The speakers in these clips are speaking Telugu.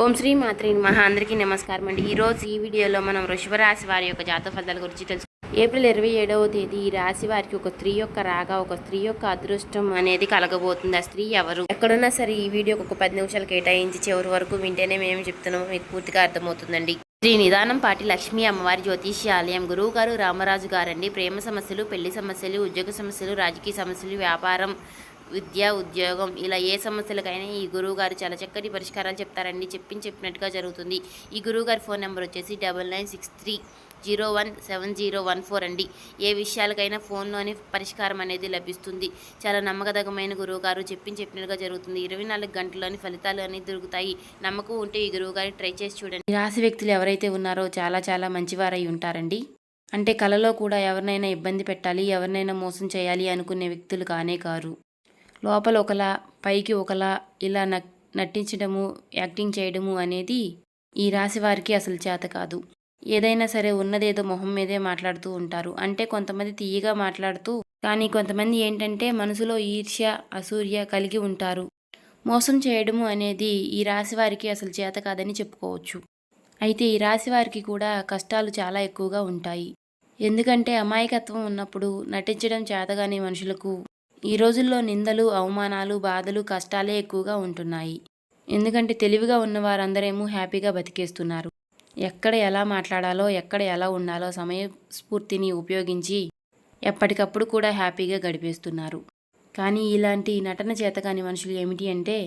ఓం శ్రీ మాత్రే నమః. అందరికీ నమస్కారం అండి. ఈరోజు ఈ వీడియోలో మనం వృషభ రాశి వారి యొక్క జాతక ఫలితాల గురించి తెలుసు. ఏప్రిల్ 27వ తేదీ ఈ రాశి వారికి ఒక స్త్రీ యొక్క రాక, ఒక స్త్రీ యొక్క అదృష్టం అనేది కలగబోతుంది. ఆ స్త్రీ ఎవరు? ఎక్కడున్నా సరే ఈ వీడియోకి ఒక 10 నిమిషాలు కేటాయించి చివరి వరకు వింటేనే మేము చెప్తున్నామో మీకు పూర్తిగా అర్థమవుతుందండి. శ్రీ నిదానం పాటి లక్ష్మీ అమ్మవారి జ్యోతిష్యాలయం. గురువు గారు రామరాజు గారండి. ప్రేమ సమస్యలు, పెళ్లి సమస్యలు, ఉద్యోగ సమస్యలు, రాజకీయ సమస్యలు, వ్యాపారం, విద్య, ఉద్యోగం ఇలా ఏ సమస్యలకైనా ఈ గురువు గారు చాలా చక్కటి పరిష్కారాలు చెప్తారండి. చెప్పినట్టుగా జరుగుతుంది. ఈ గురువు గారి ఫోన్ నెంబర్ వచ్చేసి 9963017014 అండి. ఏ విషయాలకైనా ఫోన్లోనే పరిష్కారం అనేది లభిస్తుంది. చాలా నమ్మకదగమైన గురువు గారు చెప్పినట్టుగా జరుగుతుంది. 24 గంటల్లోని ఫలితాలు అనేది దొరుకుతాయి. నమ్మకం ఉంటే ఈ గురువు గారిని ట్రై చేసి చూడండి. ఈ రాశి వ్యక్తులు ఎవరైతే ఉన్నారో చాలా మంచివారై ఉంటారండి. అంటే కలలో కూడా ఎవరినైనా ఇబ్బంది పెట్టాలి, ఎవరినైనా మోసం చేయాలి అనుకునే వ్యక్తులు కానే కారు. లోపల ఒకలా, పైకి ఒకలా ఇలా నటించడము, యాక్టింగ్ చేయడము అనేది ఈ రాశి వారికి అసలు చేత కాదు. ఏదైనా సరే ఉన్నదేదో మొహం మీదే మాట్లాడుతూ ఉంటారు. అంటే కొంతమంది తీయగా మాట్లాడుతూ, కానీ కొంతమంది ఏంటంటే మనసులో ఈర్ష్య, అసూయ కలిగి ఉంటారు. మోసం చేయడము అనేది ఈ రాశి వారికి అసలు చేత కాదని చెప్పుకోవచ్చు. అయితే ఈ రాశి వారికి కూడా కష్టాలు చాలా ఎక్కువగా ఉంటాయి. ఎందుకంటే అమాయకత్వం ఉన్నప్పుడు నటించడం చేతగాని మనుషులకు ఈ రోజుల్లో నిందలు, అవమానాలు, బాధలు, కష్టాలే ఎక్కువగా ఉంటున్నాయి. ఎందుకంటే తెలివిగా ఉన్న వారందరేమో హ్యాపీగా బతికేస్తున్నారు. ఎక్కడ ఎలా మాట్లాడాలో, ఎక్కడ ఎలా ఉండాలో సమయస్ఫూర్తిని ఉపయోగించి ఎప్పటికప్పుడు కూడా హ్యాపీగా గడిపేస్తున్నారు. కానీ ఇలాంటి నటన చేతకాని మనుషులు ఏమిటి అంటే,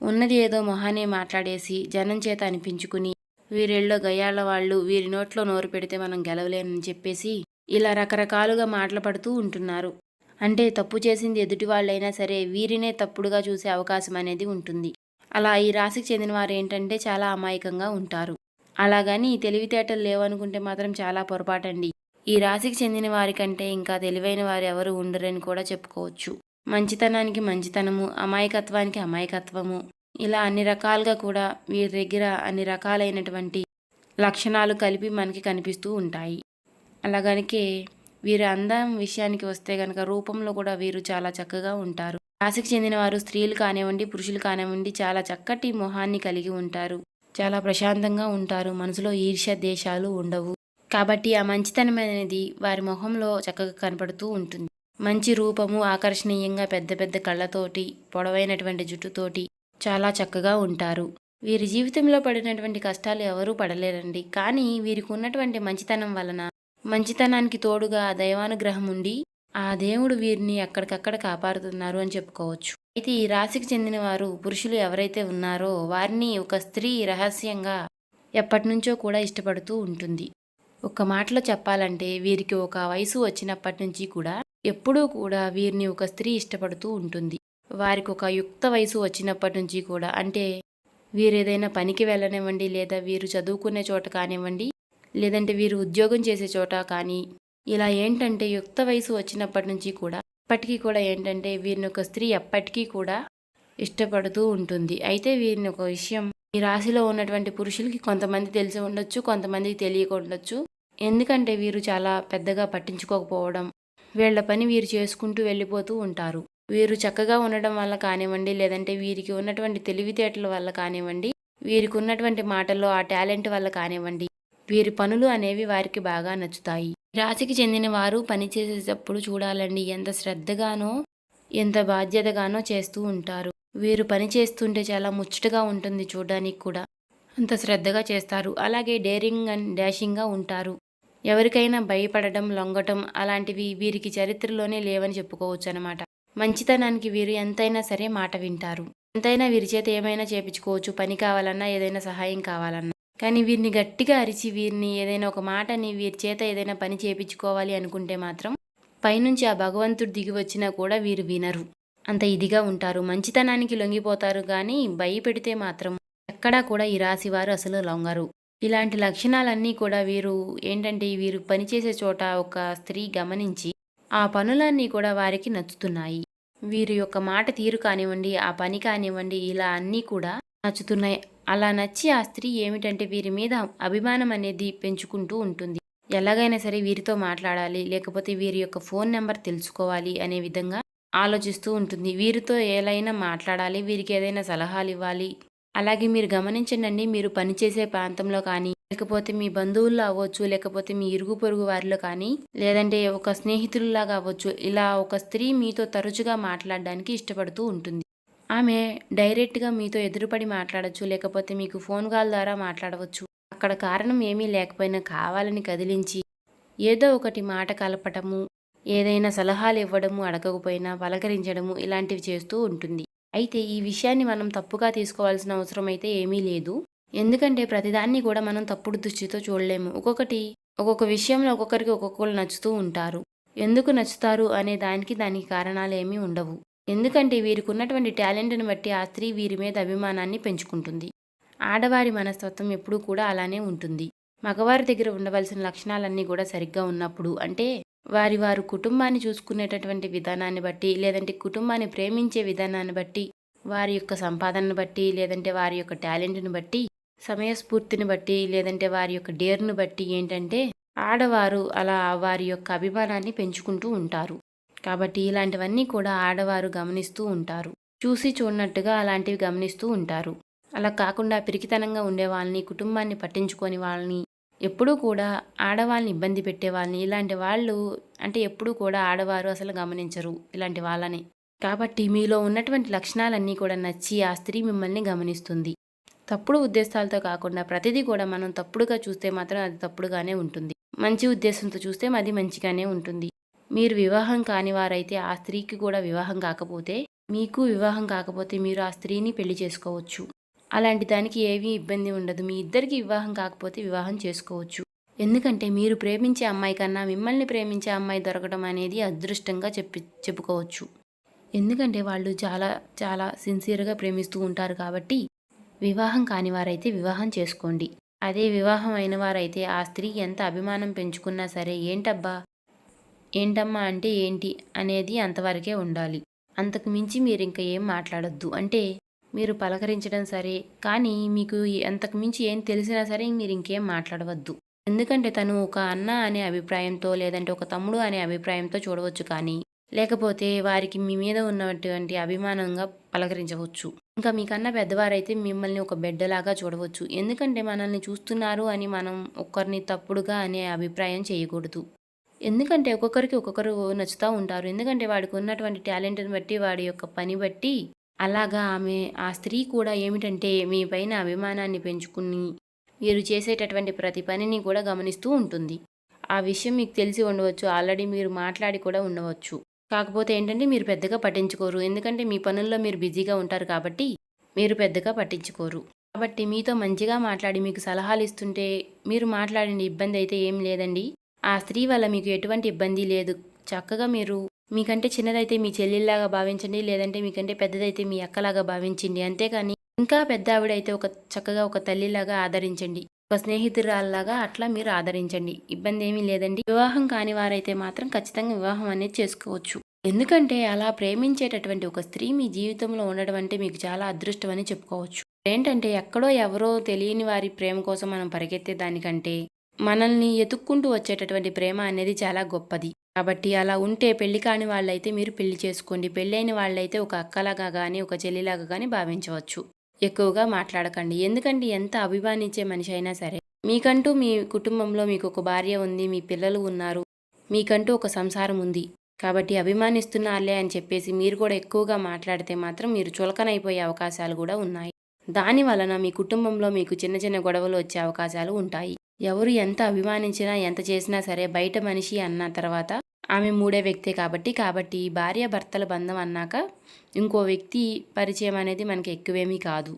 ఉన్నది ఏదో మొహానే మాట్లాడేసి జనం చేత అనిపించుకుని, వీరిళ్ళో గయ్యాళ్ళ వాళ్ళు, వీరి నోట్లో నోరు పెడితే మనం గెలవలేనని చెప్పేసి ఇలా రకరకాలుగా మాటలు పడుతూ ఉంటున్నారు. అంటే తప్పు చేసింది ఎదుటి వాళ్ళైనా సరే వీరినే తప్పుడుగా చూసే అవకాశం అనేది ఉంటుంది. అలా ఈ రాశికి చెందిన వారు ఏంటంటే చాలా అమాయకంగా ఉంటారు. అలాగని తెలివితేటలు లేవనుకుంటే మాత్రం చాలా పొరపాటండి. ఈ రాశికి చెందిన వారికంటే ఇంకా తెలివైన వారు ఎవరు ఉండరని కూడా చెప్పుకోవచ్చు. మంచితనానికి మంచితనము, అమాయకత్వానికి అమాయకత్వము, ఇలా అన్ని రకాలుగా కూడా వీరి దగ్గర అన్ని రకాలైనటువంటి లక్షణాలు కలిపి మనకి కనిపిస్తూ ఉంటాయి. అలాగనికే వీరి అందం విషయానికి వస్తే గనక రూపంలో కూడా వీరు చాలా చక్కగా ఉంటారు. రాశికి చెందిన వారు స్త్రీలు కానివ్వండి, పురుషులు కానివ్వండి చాలా చక్కటి మొహాన్ని కలిగి ఉంటారు. చాలా ప్రశాంతంగా ఉంటారు. మనసులో ఈర్ష్య, ద్వేషాలు ఉండవు. కాబట్టి ఆ మంచితనం అనేది వారి మొహంలో చక్కగా కనపడుతూ ఉంటుంది. మంచి రూపము, ఆకర్షణీయంగా పెద్ద పెద్ద కళ్ళతోటి, పొడవైనటువంటి జుట్టుతోటి చాలా చక్కగా ఉంటారు. వీరి జీవితంలో పడినటువంటి కష్టాలు ఎవరూ పడలేరండి. కానీ వీరికి ఉన్నటువంటి మంచితనం వలన, మంచితనానికి తోడుగా ఆ దైవానుగ్రహం ఉండి ఆ దేవుడు వీరిని ఎక్కడికక్కడ కాపాడుతున్నారు అని చెప్పుకోవచ్చు. అయితే ఈ రాశికి చెందిన వారు పురుషులు ఎవరైతే ఉన్నారో వారిని ఒక స్త్రీ రహస్యంగా ఎప్పటినుంచో కూడా ఇష్టపడుతూ ఉంటుంది. ఒక్క మాటలో చెప్పాలంటే వీరికి ఒక వయసు వచ్చినప్పటి నుంచి కూడా ఎప్పుడూ కూడా వీరిని ఒక స్త్రీ ఇష్టపడుతూ ఉంటుంది. వారికి ఒక యుక్త వయసు వచ్చినప్పటి నుంచి కూడా, అంటే వీరు ఏదైనా పనికి వెళ్ళనివ్వండి, లేదా వీరు చదువుకునే చోట కానివ్వండి, లేదంటే వీరు ఉద్యోగం చేసే చోట కానీ, ఇలా ఏంటంటే యుక్త వయసు వచ్చినప్పటి నుంచి కూడా ఇప్పటికీ కూడా ఏంటంటే వీరిని ఒక స్త్రీ ఎప్పటికీ కూడా ఇష్టపడుతూ ఉంటుంది. అయితే వీరిని ఒక విషయం ఈ రాశిలో ఉన్నటువంటి పురుషులకి కొంతమంది తెలిసి ఉండొచ్చు, కొంతమందికి తెలియకుండొచ్చు. ఎందుకంటే వీరు చాలా పెద్దగా పట్టించుకోకపోవడం, వీళ్ళ పని వీరు చేసుకుంటూ వెళ్ళిపోతూ ఉంటారు. వీరు చక్కగా ఉండడం వల్ల కానివ్వండి, లేదంటే వీరికి ఉన్నటువంటి తెలివితేటల వల్ల కానివ్వండి, వీరికి ఉన్నటువంటి మాటల్లో ఆ టాలెంట్ వల్ల కానివ్వండి, వీరి పనులు అనేవి వారికి బాగా నచ్చుతాయి. రాశికి చెందిన వారు పనిచేసేటప్పుడు చూడాలండి, ఎంత శ్రద్ధగానో ఎంత బాధ్యతగానో చేస్తూ ఉంటారు. వీరు పని చేస్తుంటే చాలా ముచ్చటగా ఉంటుంది చూడడానికి కూడా. అంత శ్రద్ధగా చేస్తారు. అలాగే డేరింగ్ అండ్ డాషింగ్గా ఉంటారు. ఎవరికైనా భయపడడం, లొంగటం అలాంటివి వీరికి చరిత్రలోనే లేవని చెప్పుకోవచ్చు అనమాట. మంచితనానికి వీరు ఎంతైనా సరే మాట వింటారు. ఎంతైనా వీరి చేత ఏమైనా చేపించుకోవచ్చు. పని కావాలన్నా, ఏదైనా సహాయం కావాలన్నా. కానీ వీరిని గట్టిగా అరిచి వీరిని ఏదైనా ఒక మాటని వీరి చేత ఏదైనా పని చేపించుకోవాలి అనుకుంటే మాత్రం పైనుంచి ఆ భగవంతుడు దిగి వచ్చినా కూడా వీరు వినరు. అంత ఇదిగా ఉంటారు. మంచితనానికి లొంగిపోతారు, కానీ భయపెడితే మాత్రం ఎక్కడా కూడా ఈ రాశి వారు అసలు లొంగరు. ఇలాంటి లక్షణాలన్నీ కూడా వీరు ఏంటంటే వీరు పనిచేసే చోట ఒక స్త్రీ గమనించి ఆ పనులన్నీ కూడా వారికి నచ్చుతున్నాయి. వీరి యొక్క మాట తీరు కానివ్వండి, ఆ పని కానివ్వండి, ఇలా అన్నీ కూడా నచ్చుతున్నాయి. అలా నచ్చి ఆ స్త్రీ ఏమిటంటే వీరి మీద అభిమానం అనేది పెంచుకుంటూ ఉంటుంది. ఎలాగైనా సరే వీరితో మాట్లాడాలి, లేకపోతే వీరి యొక్క ఫోన్ నెంబర్ తెలుసుకోవాలి అనే విధంగా ఆలోచిస్తూ ఉంటుంది. వీరితో ఏలైనా మాట్లాడాలి, వీరికి ఏదైనా సలహాలు ఇవ్వాలి అలాగే మీరు గమనించండి, మీరు పనిచేసే ప్రాంతంలో కానీ, లేకపోతే మీ బంధువుల్లో అవ్వచ్చు, లేకపోతే మీ ఇరుగు పొరుగు వారిలో కానీ, లేదంటే ఒక స్నేహితుల్లాగా అవ్వచ్చు, ఇలా ఒక స్త్రీ మీతో తరచుగా మాట్లాడడానికి ఇష్టపడుతూ ఉంటుంది. ఆమె డైరెక్ట్‌గా మీతో ఎదురుపడి మాట్లాడొచ్చు, లేకపోతే మీకు ఫోన్ కాల్ ద్వారా మాట్లాడవచ్చు. అక్కడ కారణం ఏమీ లేకపోయినా కావాలని కదిలించి, ఏదో ఒకటి మాట కలపటము, ఏదైనా సలహాలు ఇవ్వడము, అడగకపోయినా పలకరించడము ఇలాంటివి చేస్తూ ఉంటుంది. అయితే ఈ విషయాన్ని మనం తప్పుగా తీసుకోవాల్సిన అవసరం అయితే ఏమీ లేదు. ఎందుకంటే ప్రతిదాన్ని కూడా మనం తప్పుడు దృష్టితో చూడలేము. ఒక్కొక్క విషయంలో ఒక్కొక్కరికి ఒక్కొక్కళ్ళు నచ్చుతూ ఉంటారు. ఎందుకు నచ్చుతారు అనే దానికి కారణాలేమీ ఉండవు. ఎందుకంటే వీరికున్నటువంటి టాలెంట్‌ని బట్టి ఆ స్త్రీ వీరి మీద అభిమానాన్ని పెంచుకుంటుంది. ఆడవారి మనస్తత్వం ఎప్పుడూ కూడా అలానే ఉంటుంది. మగవారి దగ్గర ఉండవలసిన లక్షణాలన్నీ కూడా సరిగ్గా ఉన్నప్పుడు, అంటే వారు కుటుంబాన్ని చూసుకునేటటువంటి విధానాన్ని బట్టి, లేదంటే కుటుంబాన్ని ప్రేమించే విధానాన్ని బట్టి, వారి యొక్క సంపాదనను బట్టి, లేదంటే వారి యొక్క టాలెంట్‌ని బట్టి, సమయస్ఫూర్తిని బట్టి, లేదంటే వారి యొక్క డేర్‌ను బట్టి ఏంటంటే ఆడవారు అలా వారి యొక్క అభిమానాన్ని పెంచుకుంటూ ఉంటారు. కాబట్టి ఇలాంటివన్నీ కూడా ఆడవారు గమనిస్తూ ఉంటారు. చూసి చూడనట్టుగా అలాంటివి గమనిస్తూ ఉంటారు. అలా కాకుండా పిరికితనంగా ఉండే వాళ్ళని, కుటుంబాన్ని పట్టించుకోని వాళ్ళని, ఎప్పుడూ కూడా ఆడవాళ్ళని ఇబ్బంది పెట్టే వాళ్ళని, ఇలాంటి వాళ్ళు అంటే ఎప్పుడూ కూడా ఆడవారు అసలు గమనించరు ఇలాంటి వాళ్ళని. కాబట్టి మీలో ఉన్నటువంటి లక్షణాలన్నీ కూడా నచ్చి ఆ స్త్రీ మిమ్మల్ని గమనిస్తుంది. తప్పుడు ఉద్దేశాలతో కాకుండా ప్రతిదీ కూడా మనం తప్పుడుగా చూస్తే మాత్రం అది తప్పుడుగానే ఉంటుంది. మంచి ఉద్దేశంతో చూస్తే అది మంచిగానే ఉంటుంది. మీరు వివాహం కాని వారైతే ఆ స్త్రీకి కూడా వివాహం కాకపోతే, మీకు వివాహం కాకపోతే మీరు ఆ స్త్రీని పెళ్లి చేసుకోవచ్చు. అలాంటి దానికి ఏమీ ఇబ్బంది ఉండదు. మీ ఇద్దరికి వివాహం కాకపోతే వివాహం చేసుకోవచ్చు. ఎందుకంటే మీరు ప్రేమించే అమ్మాయి కన్నా మిమ్మల్ని ప్రేమించే అమ్మాయి దొరకడం అనేది అదృష్టంగా చెప్పుకోవచ్చు. ఎందుకంటే వాళ్ళు చాలా చాలా సిన్సియర్‌గా ప్రేమిస్తూ ఉంటారు కాబట్టి, వివాహం కాని వారైతే వివాహం చేసుకోండి. అదే వివాహం అయిన వారైతే ఆ స్త్రీ ఎంత అభిమానం పెంచుకున్నా సరే, ఏంటమ్మా అంటే ఏంటి అనేది అంతవరకే ఉండాలి. అంతకు మించి మీరింక ఏం మాట్లాడొద్దు. అంటే మీరు పలకరించడం సరే, కానీ మీకు అంతకు మించి ఏం తెలిసినా సరే మీరింకేం మాట్లాడవద్దు. ఎందుకంటే తను ఒక అన్న అనే అభిప్రాయంతో, లేదంటే ఒక తమ్ముడు అనే అభిప్రాయంతో చూడవచ్చు కానీ, లేకపోతే వారికి మీ మీద ఉన్నటువంటి అభిమానంగా పలకరించవచ్చు. ఇంకా మీకన్నా పెద్దవారైతే మిమ్మల్ని ఒక బిడ్డలాగా చూడవచ్చు. ఎందుకంటే మనల్ని చూస్తున్నారు అని మనం ఒక్కరిని తప్పుడుగా అనే అభిప్రాయం చేయకూడదు. ఎందుకంటే ఒక్కొక్కరికి ఒక్కొక్కరు నచ్చుతా ఉంటారు. ఎందుకంటే వాడికి ఉన్నటువంటి టాలెంట్‌ని బట్టి, వాడి యొక్క పని బట్టి అలాగా ఆ స్త్రీ కూడా ఏమిటంటే మీ పైన అభిమానాన్ని పెంచుకుని, మీరు చేసేటటువంటి ప్రతి పనిని కూడా గమనిస్తూ ఉంటుంది. ఆ విషయం మీకు తెలిసి ఉండవచ్చు. ఆల్రెడీ మీరు మాట్లాడి కూడా ఉండవచ్చు. కాకపోతే ఏంటంటే మీరు పెద్దగా పట్టించుకోరు. ఎందుకంటే మీ పనుల్లో మీరు బిజీగా ఉంటారు కాబట్టి మీరు పెద్దగా పట్టించుకోరు. కాబట్టి మీతో మంచిగా మాట్లాడి మీకు సలహాలు ఇస్తుంటే మీరు మాట్లాడండి. ఇబ్బంది అయితే ఏం లేదండి. ఆ స్త్రీ వల్ల మీకు ఎటువంటి ఇబ్బంది లేదు. చక్కగా మీరు మీకంటే చిన్నదైతే మీ చెల్లెల్లాగా భావించండి. లేదంటే మీకంటే పెద్దదైతే మీ అక్కలాగా భావించండి. అంతేకాని ఇంకా పెద్ద ఆవిడైతే చక్కగా ఒక తల్లిలాగా ఆదరించండి. ఒక స్నేహితురాల్లాగా అట్లా మీరు ఆదరించండి. ఇబ్బంది ఏమీ లేదండి. వివాహం కాని వారైతే మాత్రం ఖచ్చితంగా వివాహం అనేది చేసుకోవచ్చు. ఎందుకంటే అలా ప్రేమించేటటువంటి ఒక స్త్రీ మీ జీవితంలో ఉండడం అంటే మీకు చాలా అదృష్టం అని చెప్పుకోవచ్చు. ఏంటంటే ఎక్కడో ఎవరో తెలియని వారి ప్రేమ కోసం మనం పరిగెత్తే దానికంటే మనల్ని ఎతుక్కుంటూ వచ్చేటటువంటి ప్రేమ అనేది చాలా గొప్పది. కాబట్టి అలా ఉంటే పెళ్లి కాని వాళ్ళైతే మీరు పెళ్లి చేసుకోండి. పెళ్ళైన వాళ్ళైతే ఒక అక్కలాగా గానీ, ఒక చెల్లిలాగా గానీ భావించవచ్చు. ఎక్కువగా మాట్లాడకండి. ఎందుకంటే ఎంత అభిమానించే మనిషి అయినా సరే, మీకంటూ మీ కుటుంబంలో మీకు ఒక భార్య ఉంది, మీ పిల్లలు ఉన్నారు, మీకంటూ ఒక సంసారం ఉంది. కాబట్టి అభిమానిస్తున్నారులే అని చెప్పేసి మీరు కూడా ఎక్కువగా మాట్లాడితే మాత్రం మీరు చులకనైపోయే అవకాశాలు కూడా ఉన్నాయి. దాని వలన మీ కుటుంబంలో మీకు చిన్న చిన్న గొడవలు వచ్చే అవకాశాలు ఉంటాయి. ఎవరు ఎంత అభిమానించినా, ఎంత చేసినా సరే బయట మనిషి అన్న తర్వాత ఆమె మూడే వ్యక్తే కాబట్టి భార్యాభర్తల బంధం అన్నాక ఇంకో వ్యక్తి పరిచయం అనేది మనకి ఎక్కువేమీ కాదు.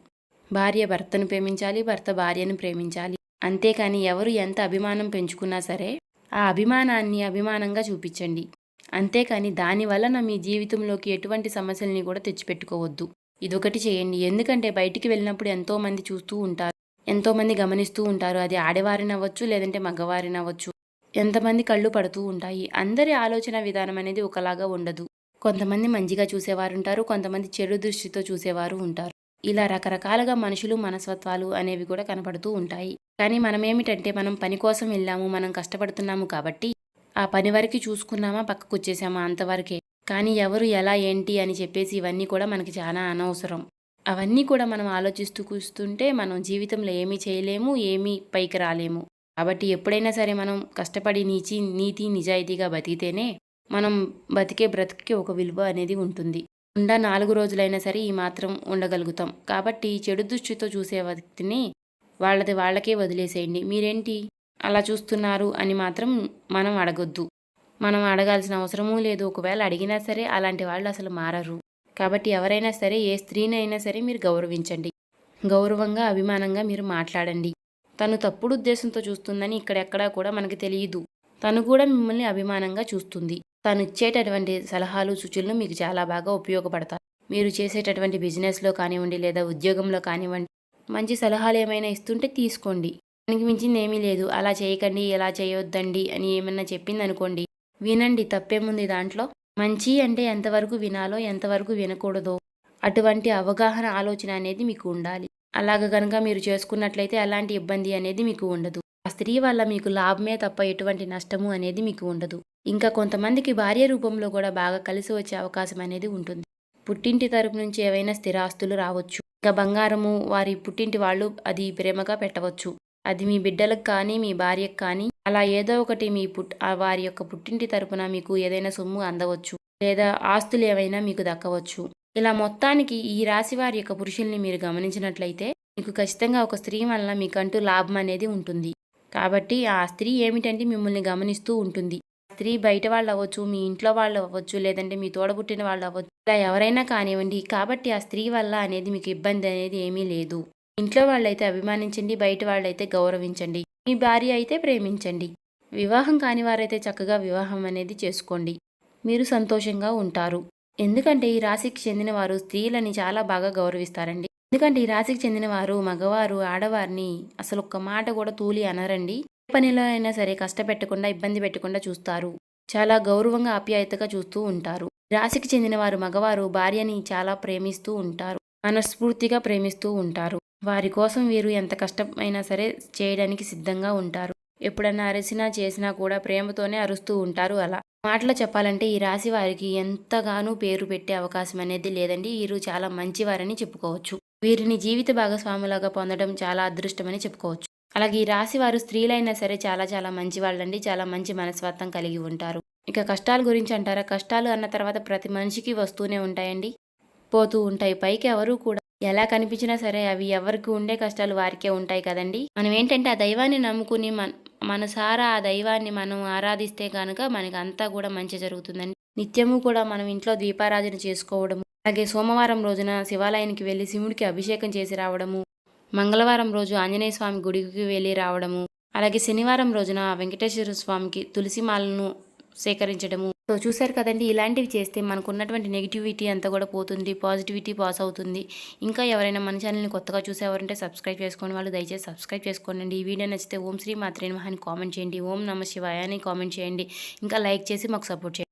భార్య భర్తను ప్రేమించాలి, భర్త భార్యను ప్రేమించాలి. అంతేకాని ఎవరు ఎంత అభిమానం పెంచుకున్నా సరే ఆ అభిమానాన్ని అభిమానంగా చూపించండి. అంతేకాని దాని వలన మీ జీవితంలోకి ఎటువంటి సమస్యల్ని కూడా తెచ్చిపెట్టుకోవద్దు. ఇదొకటి చేయండి. ఎందుకంటే బయటికి వెళ్ళినప్పుడు ఎంతోమంది చూస్తూ ఉంటారు, ఎంతోమంది గమనిస్తూ ఉంటారు. అది ఆడవారినవ్వచ్చు, లేదంటే మగవారినవ్వచ్చు. ఎంతమంది కళ్ళు పడుతూ ఉంటాయి. అందరి ఆలోచన విధానం అనేది ఒకలాగా ఉండదు. కొంతమంది మంచిగా చూసేవారుంటారు, కొంతమంది చెడు దృష్టితో చూసేవారు ఉంటారు. ఇలా రకరకాలుగా మనుషులు, మనస్తత్వాలు అనేవి కూడా కనపడుతూ ఉంటాయి. కానీ మనమేమిటంటే మనం పని కోసం వెళ్ళాము, మనం కష్టపడుతున్నాము కాబట్టి ఆ పని వరకు చూసుకున్నామా, పక్కకొచ్చేసామా అంతవరకే. కానీ ఎవరు ఎలా ఏంటి అని చెప్పేసి ఇవన్నీ కూడా మనకి చాలా అనవసరం. అవన్నీ కూడా మనం ఆలోచిస్తూ కూస్తుంటే మనం జీవితంలో ఏమీ చేయలేము, ఏమీ పైకి రాలేము. కాబట్టి ఎప్పుడైనా సరే మనం కష్టపడి నీతి నిజాయితీగా బతికితేనే మనం బతికే బ్రతుకుకి ఒక విలువ అనేది ఉంటుంది. 4 రోజులైనా సరే ఈ మాత్రం ఉండగలుగుతాం. కాబట్టి చెడు దృష్టితో చూసే వ్యక్తిని వాళ్ళది వాళ్ళకే వదిలేసేయండి. మీరేంటి అలా చూస్తున్నారు అని మాత్రం మనం అడగొద్దు. మనం అడగాల్సిన అవసరమూ లేదు. ఒకవేళ అడిగినా సరే అలాంటి వాళ్ళు అసలు మారరు. కాబట్టి ఎవరైనా సరే ఏ స్త్రీనైనా సరే మీరు గౌరవించండి. గౌరవంగా, అభిమానంగా మీరు మాట్లాడండి. తను తప్పుడు ఉద్దేశంతో చూస్తుందని ఇక్కడెక్కడా కూడా మనకి తెలియదు. తను కూడా మిమ్మల్ని అభిమానంగా చూస్తుంది. తను ఇచ్చేటటువంటి సలహాలు, సూచనలు మీకు చాలా బాగా ఉపయోగపడతాయి. మీరు చేసేటటువంటి బిజినెస్‌లో కానివ్వండి, లేదా ఉద్యోగంలో కానివ్వండి, మంచి సలహాలు ఏమైనా ఇస్తుంటే తీసుకోండి. దానికి మించింది ఏమీ లేదు. అలా చేయకండి, ఇలా చేయొద్దండి అని ఏమన్నా చెప్పిందనుకోండి, వినండి, తప్పేముంది దాంట్లో. మంచి అంటే ఎంతవరకు వినాలో, ఎంతవరకు వినకూడదో అటువంటి అవగాహన, ఆలోచన అనేది మీకు ఉండాలి. అలాగ గనక మీరు చేసుకున్నట్లయితే అలాంటి ఇబ్బంది అనేది మీకు ఉండదు. ఆ స్త్రీ వల్ల మీకు లాభమే తప్ప ఎటువంటి నష్టము అనేది మీకు ఉండదు. ఇంకా కొంతమందికి భార్య రూపంలో కూడా బాగా కలిసి వచ్చే అవకాశం అనేది ఉంటుంది. పుట్టింటి తరపు నుంచి ఏవైనా స్థిరాస్తులు రావచ్చు. ఇంకా బంగారము వారి పుట్టింటి వాళ్ళు అది ప్రేమగా పెట్టవచ్చు. అది మీ బిడ్డలకు కానీ, మీ భార్యకు కానీ అలా ఏదో ఒకటి వారి యొక్క పుట్టింటి తరపున మీకు ఏదైనా సొమ్ము అందవచ్చు. లేదా ఆస్తులు ఏవైనా మీకు దక్కవచ్చు. ఇలా మొత్తానికి ఈ రాశి వారి యొక్క పురుషుల్ని మీరు గమనించినట్లయితే మీకు ఖచ్చితంగా ఒక స్త్రీ వలన మీకంటూ లాభం అనేది ఉంటుంది. కాబట్టి ఆ స్త్రీ ఏమిటంటే మిమ్మల్ని గమనిస్తూ ఉంటుంది. స్త్రీ బయట వాళ్ళు అవ్వచ్చు, మీ ఇంట్లో వాళ్ళు అవ్వచ్చు, లేదంటే మీ తోడబుట్టిన వాళ్ళు అవ్వచ్చు, ఇలా ఎవరైనా కానివ్వండి. కాబట్టి ఆ స్త్రీ వల్ల అనేది మీకు ఇబ్బంది అనేది ఏమీ లేదు. ఇంట్లో వాళ్ళైతే అభిమానించండి, బయట వాళ్ళైతే గౌరవించండి. మీ భార్య అయితే ప్రేమించండి. వివాహం కాని వారైతే చక్కగా వివాహం అనేది చేసుకోండి. మీరు సంతోషంగా ఉంటారు. ఎందుకంటే ఈ రాశికి చెందిన వారు స్త్రీలని చాలా బాగా గౌరవిస్తారండి. ఎందుకంటే ఈ రాశికి చెందిన వారు మగవారు ఆడవారిని అసలు ఒక్క మాట కూడా తూలి అనరండి. ఏ పనిలో అయినా సరే కష్టపెట్టకుండా, ఇబ్బంది పెట్టకుండా చూస్తారు. చాలా గౌరవంగా, ఆప్యాయతగా చూస్తూ ఉంటారు. రాశికి చెందిన వారు మగవారు భార్యని చాలా ప్రేమిస్తూ ఉంటారు. మనస్ఫూర్తిగా ప్రేమిస్తూ ఉంటారు. వారి కోసం వీరు ఎంత కష్టమైనా సరే చేయడానికి సిద్ధంగా ఉంటారు. ఎప్పుడన్నా అరిసినా చేసినా కూడా ప్రేమతోనే అరుస్తూ ఉంటారు. అలా మాటలో చెప్పాలంటే ఈ రాశి వారికి ఎంతగానో పేరు పెట్టే అవకాశం అనేది లేదండి. వీరు చాలా మంచివారని చెప్పుకోవచ్చు. వీరిని జీవిత భాగస్వాములాగా పొందడం చాలా అదృష్టమని చెప్పుకోవచ్చు. అలాగే ఈ రాశి వారు స్త్రీలైనా సరే చాలా చాలా మంచి వాళ్ళండి. చాలా మంచి మనస్తత్వం కలిగి ఉంటారు. ఇక కష్టాల గురించి అంటారా? కష్టాలు అన్న తర్వాత ప్రతి మనిషికి వస్తూనే ఉంటాయండి, పోతూ ఉంటాయి. పైకి ఎవరు కూడా ఎలా కనిపించినా సరే అవి ఎవరికి ఉండే కష్టాలు వారికే ఉంటాయి కదండి. మనం ఏంటంటే ఆ దైవాన్ని నమ్ముకుని మనసారా ఆ దైవాన్ని మనం ఆరాధిస్తే కనుక మనకి అంతా కూడా మంచి జరుగుతుందండి. నిత్యము కూడా మనం ఇంట్లో దీపారాధన చేసుకోవడము, అలాగే సోమవారం రోజున శివాలయానికి వెళ్ళి శివుడికి అభిషేకం చేసి రావడము, మంగళవారం రోజు ఆంజనేయ స్వామి గుడికి వెళ్ళి రావడము, అలాగే శనివారం రోజున వెంకటేశ్వర స్వామికి తులసి మాలను సేకరించడము. సో చూశారు కదండి, ఇలాంటివి చేస్తే మనకు ఉన్నటువంటి నెగిటివిటీ అంతా కూడా పోతుంది, పాజిటివిటీ పాస్ అవుతుంది. ఇంకా ఎవరైనా మన ఛానల్ని కొత్తగా చూసేవారంటే సబ్స్క్రైబ్ చేసుకోండి. వాళ్ళు దయచేసి సబ్స్క్రైబ్ చేసుకోండి. ఈ వీడియో నచ్చితే ఓం శ్రీ మాత్రే నమః అని కామెంట్ చేయండి. ఓం నమ శివాయ అని కామెంట్ చేయండి. ఇంకా లైక్ చేసి మాకు సపోర్ట్ చేయండి.